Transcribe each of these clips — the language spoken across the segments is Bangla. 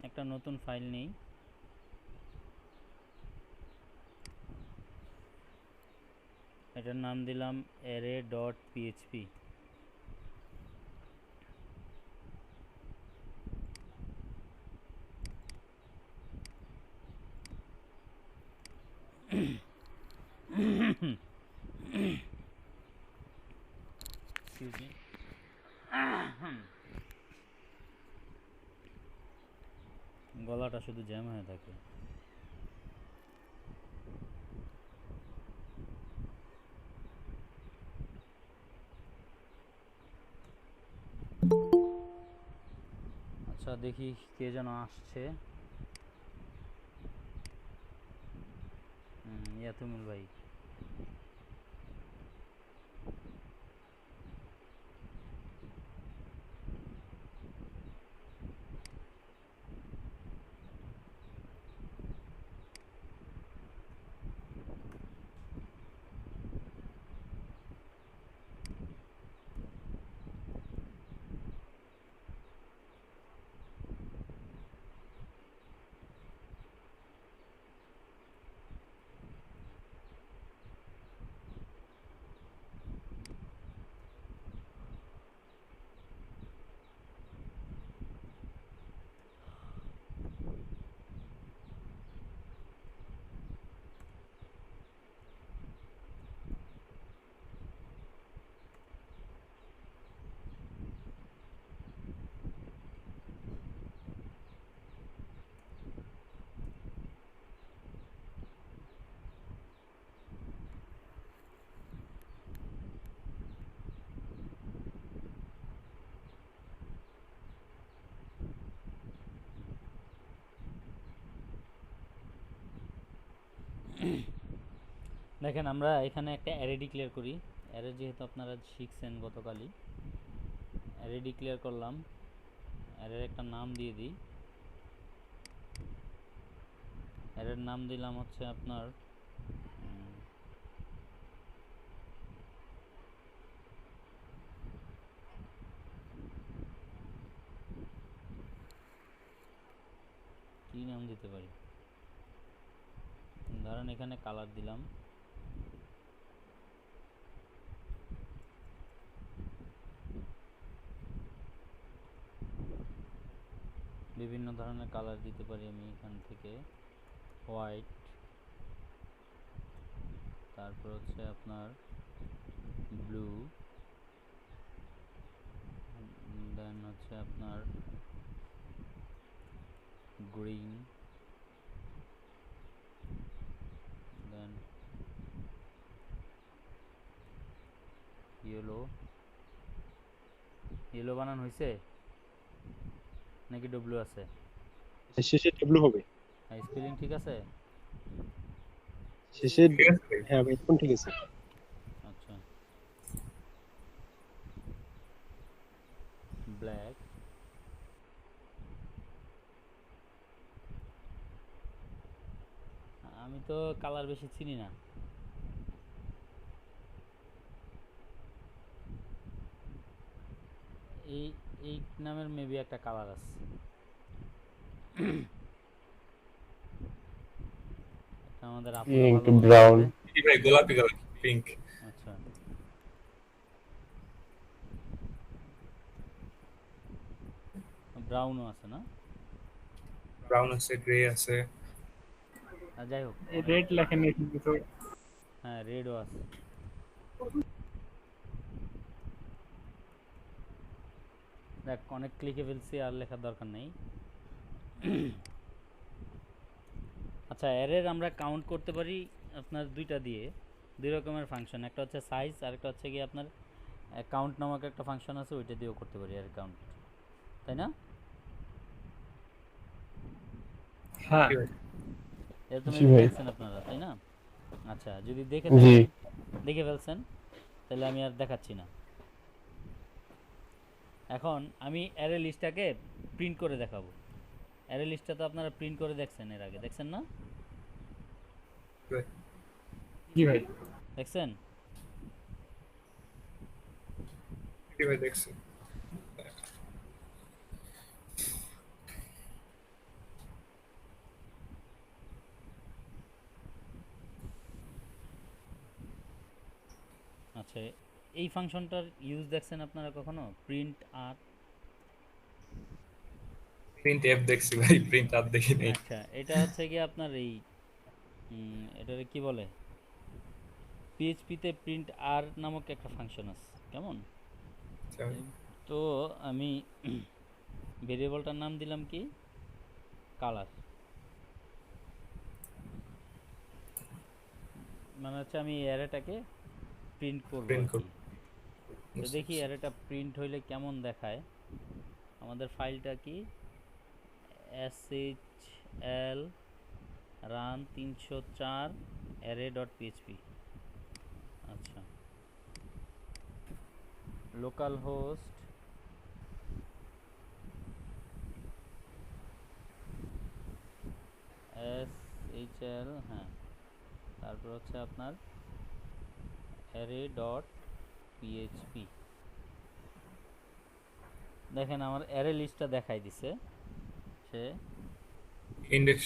একটা নতুন ফাইল নেই, এটার নাম দিলাম array.php। গলাটা শুধু জ্যাম হয়ে থাকে। আচ্ছা দেখি কে যেন আসছে। ইয়াতুমুল ভাই। দেখেন আমরা এখানে একটা অ্যারে ডিক্লেয়ার করি। অ্যারে যেহেতু আপনারা শিখছেন গতকালই, অ্যারে ডিক্লেয়ার করলাম, অ্যারের একটা নাম দিয়ে দিই। অ্যারের নাম দিলাম হচ্ছে আপনার কি নাম দিতে পারি, ধরেন এখানে কালার দিলাম, বিভিন্ন ধরনের কালার দিতে পারি আমি এখান থেকে। হোয়াইট, তারপর হচ্ছে আপনার ব্লু, দেন হচ্ছে আপনার গ্রিন, দেন ইয়েলো। ইয়েলো বানান হয়েছে নাকি ডব্লিউ আছে? শেষে ডব্লিউ হবে। স্পেলিং ঠিক আছে? শেষে হ্যাঁ ভাই, এখন ঠিক আছে। আচ্ছা, ব্ল্যাক, আমি তো কালার বেশি চিনি না। এই এই নামের মেবি একটা কালার আছে। এটা আমাদের আপুরা পিঙ্ক, ভালো বলতে ব্রাউন। পারবে। ভাই গোলাপি কালার, পিঙ্ক। আচ্ছা, ব্রাউনও আছে না? ব্রাউন আছে, গ্রে আছে। যাই হোক, রেড লেখেন কিন্তু। হ্যাঁ রেডও আছে। দেখ অনেক লিখে ফেলছি, আর লেখার দরকার নেই। আচ্ছা, অ্যারের আমরা কাউন্ট করতে পারি আপনার দুইটা দিয়ে, দুই রকমের ফাংশন, একটা হচ্ছে সাইজ আর একটা হচ্ছে কি আপনার কাউন্ট নামক একটা ফাংশন আছে, ওইটা দিয়েও করতে পারি অ্যারে কাউন্ট, তাই না? হ্যাঁ, এটা তো জি মেবি ভাই। দেখছেন আপনারা, তাই না? আচ্ছা, যদি দেখে জি। থাকেন, দেখে ফেলছেন, তাহলে আমি আর দেখাচ্ছি না। এখন আমি অ্যারে লিস্টটাকে প্রিন্ট করে দেখাবো। অ্যারে লিস্টটা তো আপনারা প্রিন্ট করে দেখছেন, এর আগে দেখছেন না? জি ভাই। দেখছেন? ভাই দেখছি। আচ্ছা, এই ফাংশনটার ইউজ দেখছেন আপনারা কখনো? প্রিন্ট আর। প্রিন্ট এফ দেখছি ভাই, প্রিন্ট আর দেখি নাই। আচ্ছা, এটা হচ্ছে কি আপনার এই এটারে কি বলে, পিএইচপিতে প্রিন্ট আর নামক একটা ফাংশন আছে, কেমন? আচ্ছা, তো আমি ভেরিয়েবলটার নাম দিলাম কি, কালার। মানে হচ্ছে আমি অ্যারেটাকে প্রিন্ট করব প্রিন্ট আর করব। কি। তো দেখি অ্যারেটা প্রিন্ট হইলে কেমন দেখায়। আমাদের ফাইলটা কি, SHL রান 304 array.php। আচ্ছা, লোকাল হোস্ট SHL, হ্যাঁ, তারপর হচ্ছে আপনার array.php। দেখেন আমার অ্যারে লিস্টটা দেখাই দিছে সে। ইন্ডেক্স।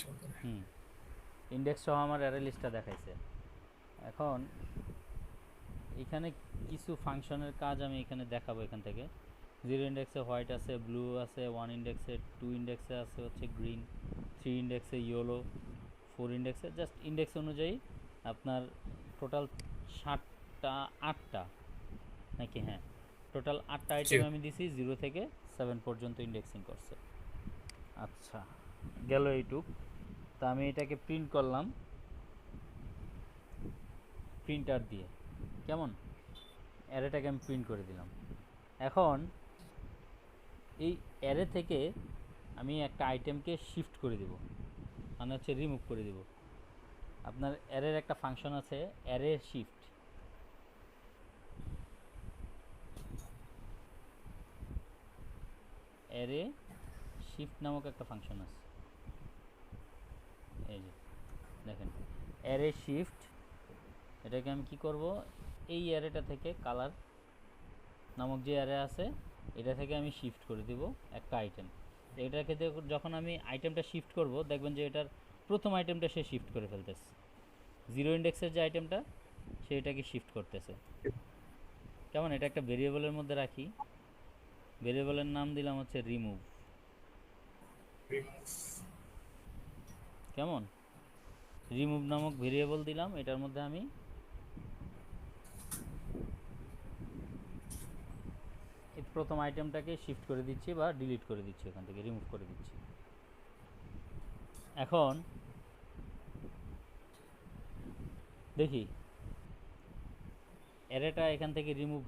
ইন্ডেক্স সহ আমার অ্যারে লিস্টটা দেখাইছে। এখন এখানে কিছু ফাংশনের কাজ আমি এখানে দেখাবো। এখান থেকে 0 ইন্ডেক্সে হোয়াইট আছে, ব্লু আছে, 1 ইন্ডেক্সে, 2 ইন্ডেক্সে আছে হচ্ছে গ্রিন, 3 ইন্ডেক্সে ইয়েলো, 4 ইন্ডেক্সে, জাস্ট ইন্ডেক্স অনুযায়ী আপনার টোটাল 7টা 8টা নাকি, হ্যাঁ, টোটাল 8টা আইটেম আমি দিছি, 0 থেকে 7 পর্যন্ত ইন্ডেক্সিং করছে। আচ্ছা, গেল এইটুক। তা আমি এটাকে প্রিন্ট করলাম প্রিন্টার দিয়ে, কেমন? অ্যারেটাকে আমি প্রিন্ট করে দিলাম। এখন এই অ্যারে থেকে আমি একটা আইটেমকে শিফট করে দিব, মানে হচ্ছে রিমুভ করে দিব। আপনার অ্যারের একটা ফাংশন আছে, অ্যারে শিফট। অ্যারে শিফট নামক একটা ফাংশন আছে, এই যে দেখেন, অ্যারে শিফট। এটাকে আমি কি করব, এই অ্যারেটা থেকে কালার নামক যে অ্যারে আছে এটা থেকে আমি শিফট করে দিব একটা আইটেম। এটাকে যখন আমি আইটেমটা শিফট করব, দেখবেন যে এটার প্রথম আইটেমটা সে শিফট করে ফেলতেছে। 0 ইন্ডেক্সের যে আইটেমটা সে এটাকে শিফট করতেছে, কেমন? এটা একটা ভেরিয়েবলের মধ্যে রাখি, ভেরিয়েবলের নাম দিলাম হচ্ছে রিমুভ, কেমন? রিমুভ নামক ভেরিয়েবল দিলাম, এটার মধ্যে আমি এই প্রথম আইটেমটাকে শিফট করে দিচ্ছি বা ডিলিট করে দিচ্ছি, এখান থেকে রিমুভ করে দিচ্ছি। এখন দেখি অ্যারেটা এখান থেকে রিমুভ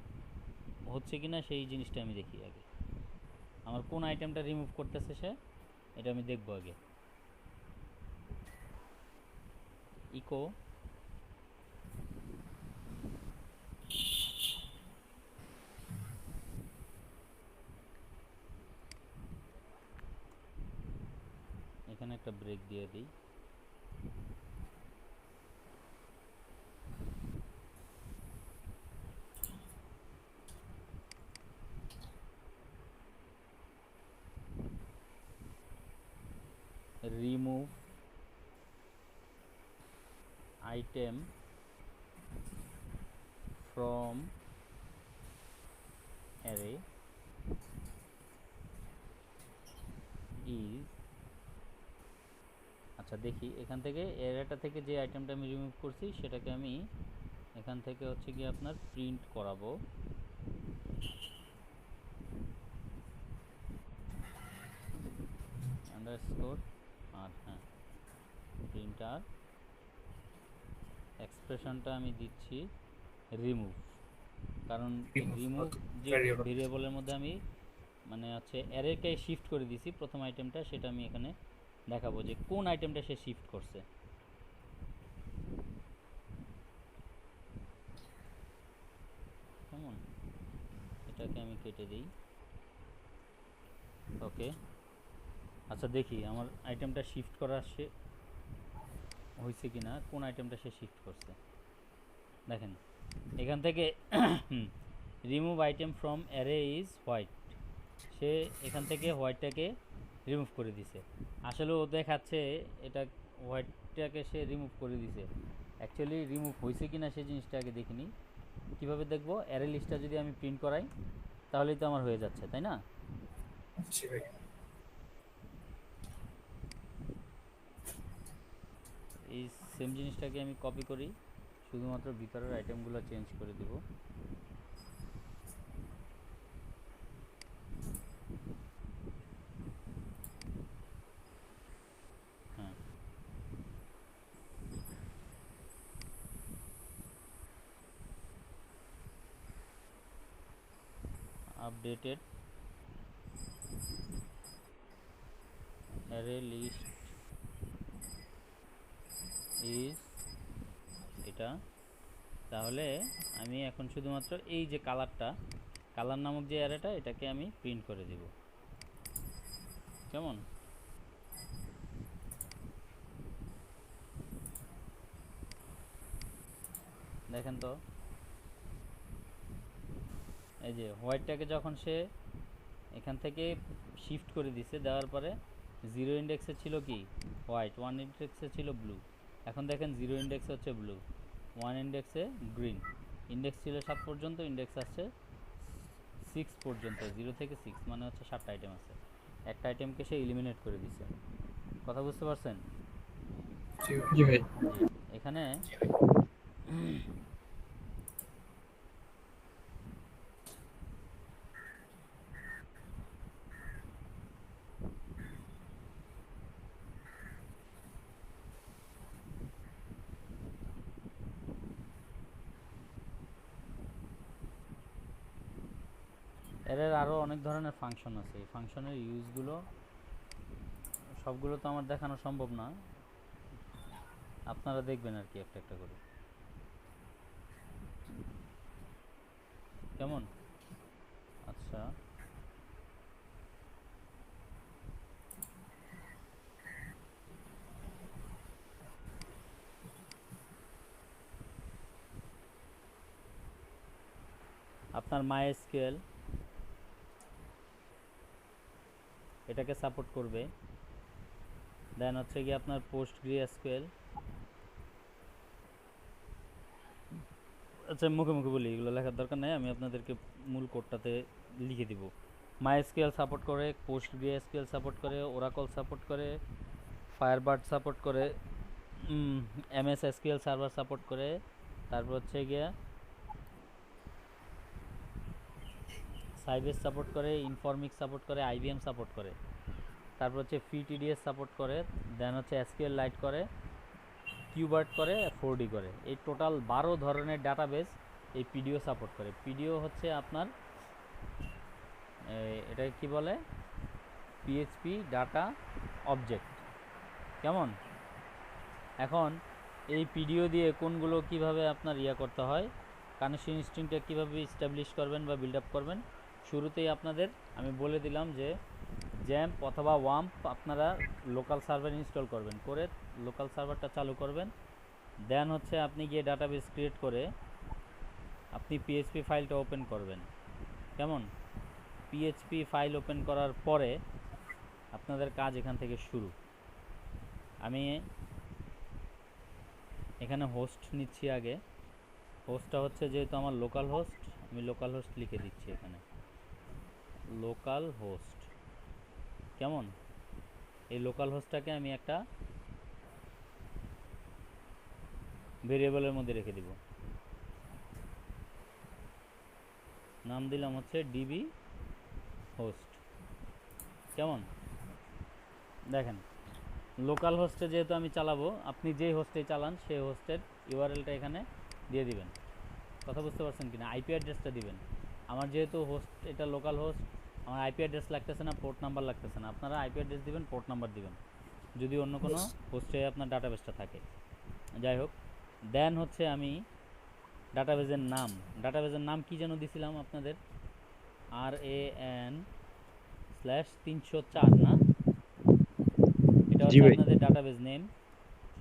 হচ্ছে কিনা, সেই জিনিসটা আমি দেখি আগে। আমার কোন আইটেমটা রিমুভ করতেছে সে, এটা আমি দেখব আগে। ইকো এখানে একটা ব্রেক দিয়ে দিই। remove item from array is, আচ্ছা দেখি এখান থেকে অ্যারেটা থেকে যে আইটেমটা আমি রিমুভ করছি সেটাকে আমি এখান থেকে হচ্ছে কি আপনার প্রিন্ট করাবো। আন্ডারস্কোর আর, হ্যাঁ, প্রিন্টার এক্সপ্রেশনটা আমি দিচ্ছি রিমুভ, কারণ রিমুভ যে ভেরিয়েবলের মধ্যে আমি মানে হচ্ছে অ্যারেকে শিফট করে দিছি প্রথম আইটেমটা, সেটা আমি এখানে দেখাবো যে কোন আইটেমটা সে শিফট করছে। কেমন? এটাকে আমি কেটে দিই। ওকে, আচ্ছা দেখি আমার আইটেমটা শিফট করা হয়েছে কিনা, কোন আইটেমটা সে শিফট করছে। দেখেন এখান থেকে remove item from array is white, সে এখান থেকে হোয়াইটটাকে রিমুভ করে দিছে। আসলে ও দেখাচ্ছে এটা হোয়াইটটাকে সে রিমুভ করে দিছে, অ্যাকচুয়ালি রিমুভ হয়েছে কিনা সেই জিনিসটা আগে দেখিনি। কিভাবে দেখব? অ্যারে লিস্টটা যদি আমি প্রিন্ট করাই তাহলেই তো আমার হয়ে যাচ্ছে, তাই না? জি ভাই। এই সেম জিনিসটাকে আমি কপি করি, শুধুমাত্র ভিতরের আইটেমগুলো চেঞ্জ করে দেব। হ্যাঁ, আপডেটেড অ্যারে লিস্ট ইজ এটা। তাহলে আমি এখন শুধুমাত্র এই যে কালার নামক যে অ্যারেটা, এটাকে আমি প্রিন্ট করে দিব। কেমন? দেখেন তো, এই যে হোয়াইটটাকে যখন সে এখান থেকে শিফট করে দিছে, দেওয়ার পরে 0 ইন্ডেক্সে ছিল কি হোয়াইট, 1 ইন্ডেক্সে ছিল ব্লু। এখন দেখেন 0 ইন্ডেক্সে হচ্ছে ব্লু, 1 ইন্ডেক্সে গ্রিন। ইন্ডেক্স ছিল 7 পর্যন্ত, ইন্ডেক্স আসছে 6 পর্যন্ত, 0 থেকে 6 মানে হচ্ছে 7টা আইটেম আছে। একটা আইটেমকে সে এলিমিনেট করে দিছে। কথা বুঝতে পারছেন? জি ভাই। জি ভাই। জি। এখানে এর আরও অনেক ধরনের ফাংশন আছে। এই ফাংশনের ইউজগুলো সবগুলো তো আমার দেখানো সম্ভব না, আপনারা দেখবেন আর কি একটা একটা করে। কেমন? আচ্ছা, আপনার MySQL এটাকে সাপোর্ট করবে। দেন হচ্ছে কি আপনার PostgreSQL। আচ্ছা, মুখে মুখে বলি, এগুলো লেখার দরকার নেই, আমি আপনাদেরকে মূল কোডটাতে লিখে দিব। MySQL সাপোর্ট করে, PostgreSQL সাপোর্ট করে, Oracle সাপোর্ট করে, Firebird সাপোর্ট করে, MS SQL সার্ভার সাপোর্ট করে, তারপর হচ্ছে গিয়া সাইবেস সাপোর্ট করে, ইনফরমিক্স সাপোর্ট করে, IBM সাপোর্ট করে, তারপর হচ্ছে FreeTDS সাপোর্ট করে, দেন হচ্ছে SQL লাইট করে, কিউবার্ট করে, 4D করে। এই টোটাল 12 ধরনের ডাটাবেস এই পিডিও সাপোর্ট করে। পিডিও হচ্ছে আপনার এটাকে কি বলে, PHP ডাটা অবজেক্ট। কেমন? এখন এই পিডিও দিয়ে কোনগুলো কিভাবে আপনার করতে হয়, কানেকশন স্ট্রিংটা কীভাবে ইস্টাবলিশ করবেন বা বিল্ড আপ করবেন, শুরুতেই আপনাদের আমি বলে দিলাম যে জ্যাম্প অথবা ওয়াম্প আপনারা লোকাল সার্ভার ইনস্টল করবেন, করে লোকাল সার্ভারটা চালু করবেন। দেন হচ্ছে আপনি গিয়ে ডাটাবেস ক্রিয়েট করে আপনি PHP ফাইলটা ওপেন করবেন। কেমন? PHP ফাইল ওপেন করার পরে আপনাদের কাজ এখান থেকে শুরু। আমি এখানে হোস্ট নিচ্ছি আগে। হোস্টটা হচ্ছে যেহেতু আমার লোকাল হোস্ট, আমি লোকাল হোস্ট লিখে দিচ্ছি এখানে, লোকাল হোস্ট। কেমন? এই লোকাল হোস্টটাকে আমি একটা ভেরিয়েবলের মধ্যে রেখে দিব, নাম দিলাম হচ্ছে ডিবি হোস্ট। কেমন? দেখেন, লোকাল হোস্টে যেহেতু আমি চালাবো, আপনি যেই হোস্টে চালান সেই হোস্টের ইউআরএলটা এখানে দিয়ে দিবেন। কথা বুঝতে পারছেন কিনা? আইপি অ্যাড্রেসটা দিবেন। আমার যেহেতু হোস্ট এটা লোকাল হোস্ট, আমার আইপি অ্যাড্রেস লাগতেছে না, পোর্ট নাম্বার লাগতেছে না। আপনারা আইপি অ্যাড্রেস দিবেন, পোর্ট নাম্বার দিবেন যদি অন্য কোনো হোস্টে আপনার ডাটাবেসটা থাকে। যাই হোক, দেন হচ্ছে আমি ডাটাবেসের নাম কি যেন দিছিলাম আপনাদের, RAN/304 না? এটা জি হচ্ছে ভাই। আপনাদের ডাটাবেস নেম।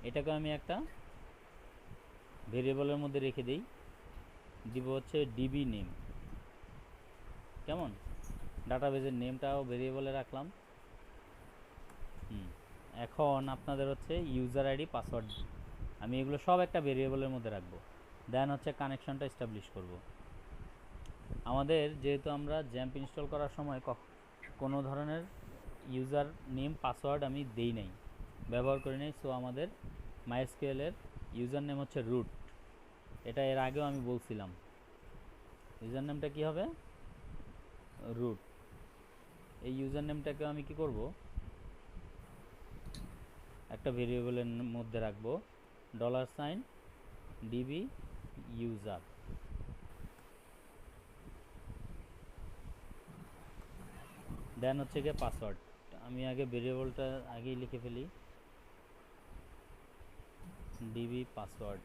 এটাকে আমি একটা ভেরিয়েবলের মধ্যে রেখে দিই, দিব হচ্ছে ডিবি নেম। কেমন? ডাটাবেসের নেমটাও ভেরিয়েবলে রাখলাম। এখন আপনাদের হচ্ছে ইউজার আইডি, পাসওয়ার্ড, আমি এগুলো সব একটা ভেরিয়েবলের মধ্যে রাখবো। দেন হচ্ছে কানেকশনটা এস্টাবলিশ করব। আমাদের যেহেতু আমরা জ্যাম্প ইনস্টল করার সময় কোনো ধরনের ইউজার নেম পাসওয়ার্ড আমি দেই নাই, ব্যবহার করি নাই। সো আমাদের মাইএসকিউএল এর ইউজার নেম হচ্ছে রুট। এটা এর আগেও আমি বলছিলাম। ইউজার নেমটা কী হবে? রুট। এই ইউজার নেমটাকে আমি কি করব, একটা ভেরিয়েবলের মধ্যে রাখবো, $db ইউজার। দেন হচ্ছে গিয়ে পাসওয়ার্ড। আমি আগে ভেরিয়েবলটা আগেই লিখে ফেলি, db password.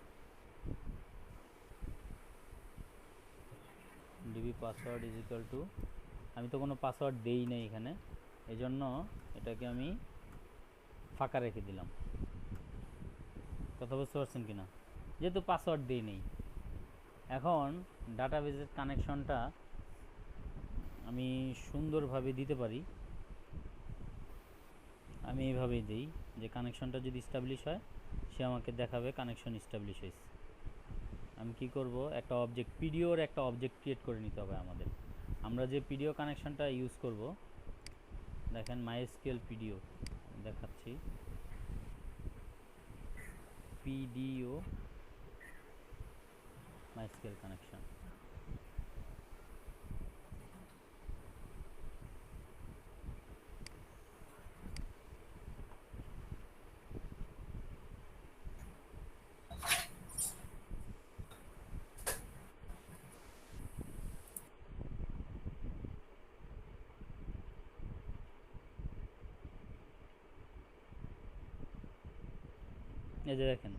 db password is equal to, আমি তো কোনো পাসওয়ার্ড দেই নাই এখানে, এই জন্য এটাকে আমি ফাঁকা রেখে দিলাম। কথা বুঝতে পারছেন কিনা? যেহেতু পাসওয়ার্ড দেই নেই, এখন ডাটাবেজের কানেকশনটা আমি সুন্দরভাবে দিতে পারি। আমি এইভাবেই দিই যে কানেকশনটা যদি এস্টাবলিশ হয় সে আমাকে দেখাবে কানেকশন এস্টাবলিশ হয়েছে। আমি কি করব, একটা অবজেক্ট পিডিওর একটা অবজেক্ট ক্রিয়েট করে নিতে হবে আমাদের। আমরা যে পিডিও কানেকশনটা ইউজ করব, দেখেন মাইএসকিউএল পিডিও দেখাচ্ছি, পিডিও মাইএসকিউএল কানেকশন। এই যে দেখেন,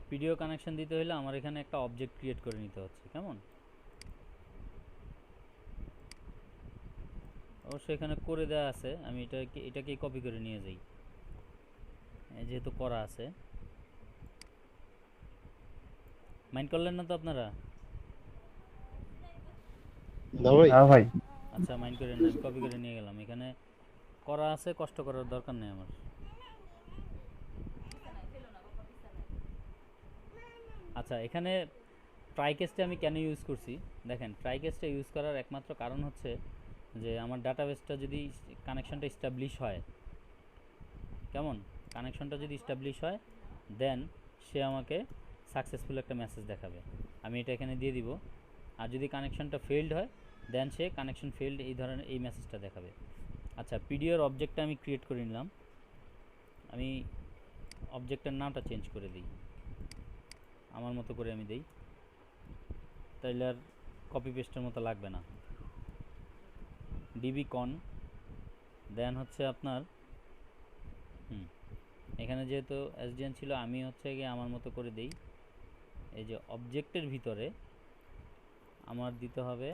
পিডিও কানেকশন দিতে হলে আমার এখানে একটা অবজেক্ট ক্রিয়েট করে নিতে হচ্ছে। কেমন? অবশ্যই এখানে করে দেওয়া আছে, আমি এটাকে কপি করে নিয়ে যাই, যেহেতু করা আছে। মাইন্ড করলেন না তো আপনারা? না ভাই, হ্যাঁ ভাই। আচ্ছা, মাইন্ড করেন না, আমি কপি করে নিয়ে গেলাম। এখানে করা আছে, কষ্ট করার দরকার নেই আমার। আচ্ছা, এখানে ট্রাই কেসটা আমি কেন ইউজ করছি দেখেন। ট্রাই কেসটা ইউজ করার একমাত্র কারণ হচ্ছে যে আমার ডাটাবেসটা যদি কানেকশনটা এস্টাবলিশ হয়, কেমন, কানেকশনটা যদি এস্টাবলিশ হয় দেন সে আমাকে সাকসেসফুল একটা মেসেজ দেখাবে। আমি এটা এখানে দিয়ে দিব। আর যদি কানেকশনটা ফেইল্ড হয় দেন সে কানেকশন ফেইল্ড এই ধরনের এই মেসেজটা দেখাবে। আচ্ছা, পিডিওর অবজেক্টটা আমি ক্রিয়েট করে নিলাম। আমি অবজেক্টের নামটা চেঞ্জ করে দিই, আমার মতো করে আমি দিই, তাইলে আর কপি পেস্টের মতো লাগবে না। ডিবি কন, দেন হচ্ছে আপনার এখানে যেহেতু এসডিএন ছিল, আমি হচ্ছে গিয়ে আমার মতো করে দেই। এই যে অবজেক্টের ভিতরে আমার দিতে হবে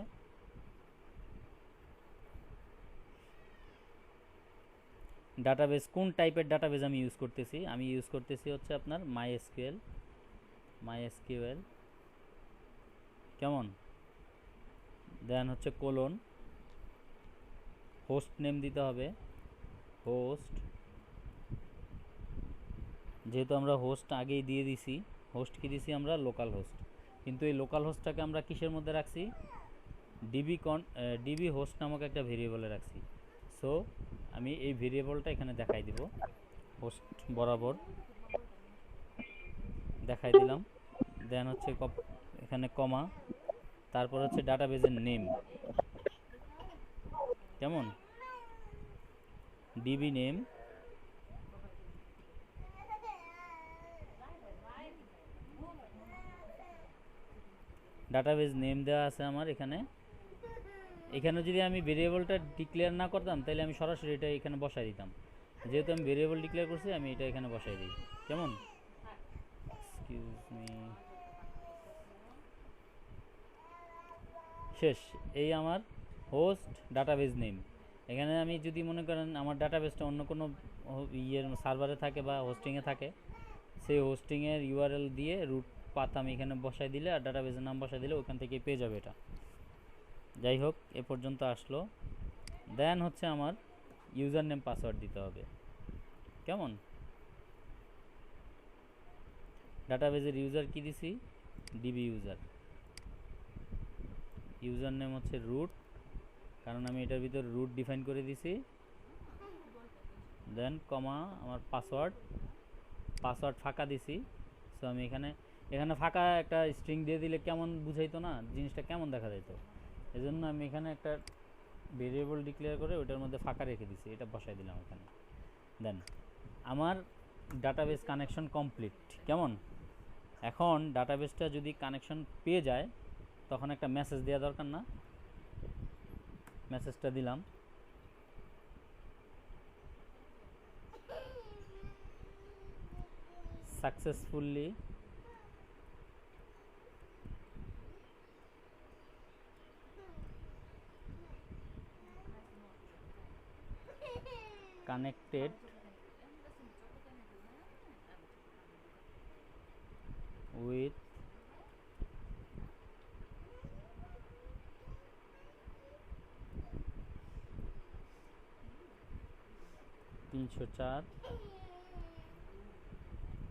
ডাটাবেস, কোন টাইপের ডাটাবেস আমি ইউজ করতেছি। আমি ইউজ করতেছি হচ্ছে আপনার মাইএসকিউএল। কেমন? দেন হচ্ছে কোলন, হোস্ট নেম দিতে হবে, হোস্ট, যেহেতু আমরা হোস্ট আগেই দিয়ে দিছি, হোস্ট কি দিছি আমরা? Local host. কিন্তু এই লোকাল হোস্টটাকে আমরা কিসের মধ্যে রাখছি? ডিবি হোস্ট নামক একটা ভেরিয়েবলে রাখছি। সো আমি এই ভেরিয়েবলটা এখানে দেখাই দিব, হোস্ট বরাবর দেখাই দিলাম। দেন হচ্ছে এখানে কমা, তারপর হচ্ছে ডাটাবেজের নেম। কেমন? ডিবি নেম, ডাটাবেজ নেম দেওয়া আছে আমার এখানে। এখানে যদি আমি ভেরিয়েবলটা ডিক্লেয়ার না করতাম তাহলে আমি সরাসরি এটা এখানে বসাই দিতাম। যেহেতু আমি ভেরিয়েবল ডিক্লেয়ার করছি, আমি এটা এখানে বসাই দিই। কেমন? এক্সকিউজ মি, শেষ। এই আমার হোস্ট ডাটাবেজ নেম। এখানে আমি যদি মনে করেন আমার ডাটাবেসটা অন্য কোনো ইয়ের সার্ভারে থাকে বা হোস্টিংয়ে থাকে, সেই হোস্টিংয়ের ইউআরএল দিয়ে রুট পাথ আমি এখানে বসাই দিলে আর ডাটাবেসের নাম বসাই দিলে ওখান থেকে পেয়ে যাবে এটা। যাই হোক, এ পর্যন্ত আসলো। দেন হচ্ছে আমার ইউজার নেম পাসওয়ার্ড দিতে হবে। কেমন? ডাটাবেজের ইউজার কি দিছি? ডিবি ইউজার নেম হচ্ছে রুট, কারণ আমি এটার ভিতর রুট ডিফাইন করে দিছি। দেন কমা আমার পাসওয়ার্ড ফাঁকা দিছি। সো আমি এখানে ফাঁকা একটা স্ট্রিং দিয়ে দিলে কেমন বুঝাইতো না, জিনিসটা কেমন দেখা যেত, এজন্য আমি এখানে একটা ভেরিয়েবল ডিক্লেয়ার করে ওইটার মধ্যে ফাঁকা রেখে দিছি, এটা বসাই দিলাম এখানে। দেন আমার ডাটাবেস কানেকশন কমপ্লিট। কেমন, এখন ডাটাবেসটা যদি কানেকশন পেয়ে যায় তখন একটা মেসেজ দেওয়া দরকার না? মেসেজটা দিলাম, সাকসেসফুলি connected with (304)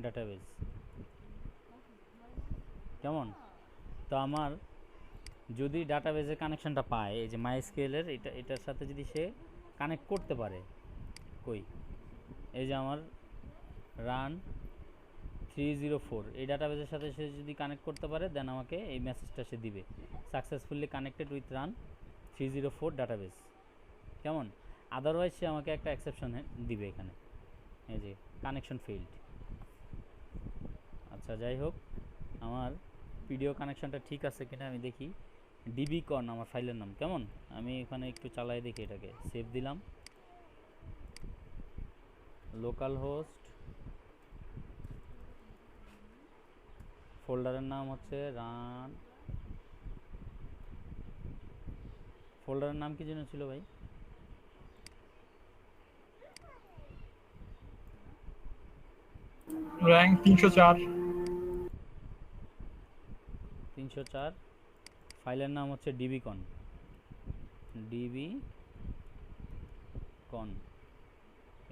database। কেমন, তো আমার যদি ডাটাবেসের কানেকশনটা পায়, এই যে MySQL এর এটার সাথে যদি সে কানেক্ট করতে পারে, কই এই যে আমার রান 304 এই ডাটাবেসের সাথে সে যদি কানেক্ট করতে পারে, দেন আমাকে এই মেসেজটা সে দিবে, successfully connected with run 304 database. কেমন, আদারওয়াইজ সে আমাকে একটা এক্সেপশন দিবে এখানে, এই যে কানেকশন ফেইল্ড। আচ্ছা যাই হোক, আমার ভিডিও কানেকশনটা ঠিক আছে কিনা আমি দেখি। ডিবিকন আমার ফাইলের নাম। কেমন, আমি এখানে একটু চালাই দেখি, এটাকে সেভ দিলাম। লোকাল হোস্ট, ফোল্ডারের নাম হচ্ছে রান, ফোল্ডারের নাম কি যেন ছিল ভাই? র্যাঙ্ক 304। 304। ফাইলের নাম হচ্ছে ডিবিকন,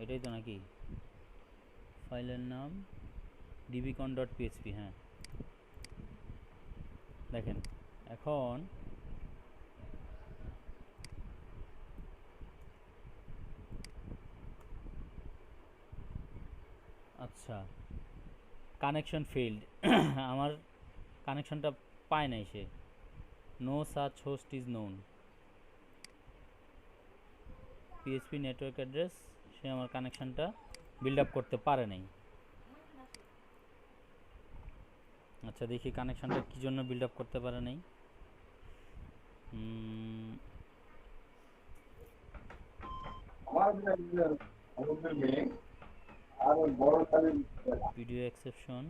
এটাই তো নাকি ফাইলের নাম? dbcon.php। হ্যাঁ দেখেন, এখন আচ্ছা কানেকশন ফেইল্ড আমার কানেকশনটা পায় নাই সে, no such host is known, PHP network address, সে আমার কানেকশনটা বিল্ড আপ করতে পারে নাই। আচ্ছা দেখি কানেকশনটা কী জন্য বিল্ড আপ করতে পারে নাই। ভিডিও এক্সেপশন,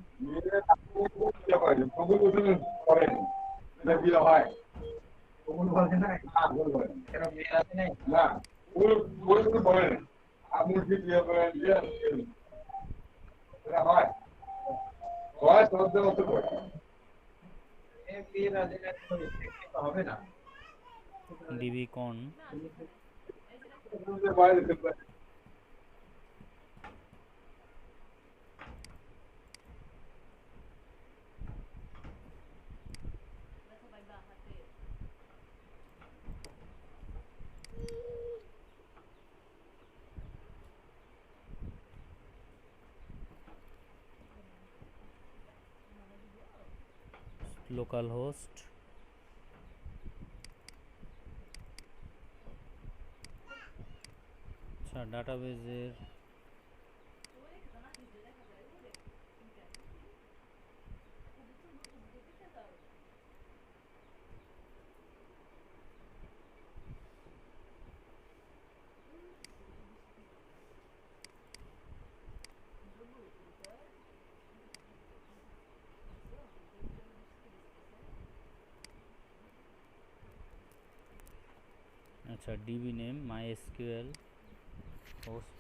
ডিবিকন লোকাল হোস্ট, আচ্ছা ডাটাবেজের আচ্ছা ডিবি নেম MySQL হোস্ট